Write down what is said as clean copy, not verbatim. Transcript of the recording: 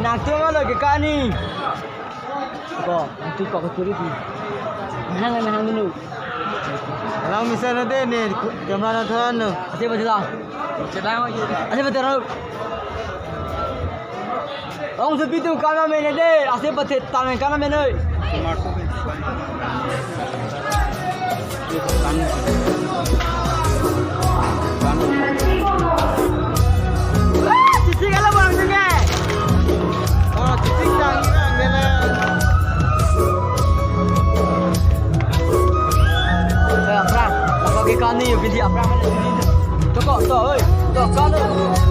nak tengok lagi kan ni. Kok, nanti kok betul itu. Menang dulu. Kalau misalnya deh ni, kamera tuan tu. Asyik betul tak? Asyik betul tak? Orang sepi tu kamera mana deh? Asyik betul tangan kamera mana? Cici kalau bang dengar. Oh, cici sang kan dia. Apa? Apa ke kan ni? Binti apa? Tokok, oi. Tokok kan.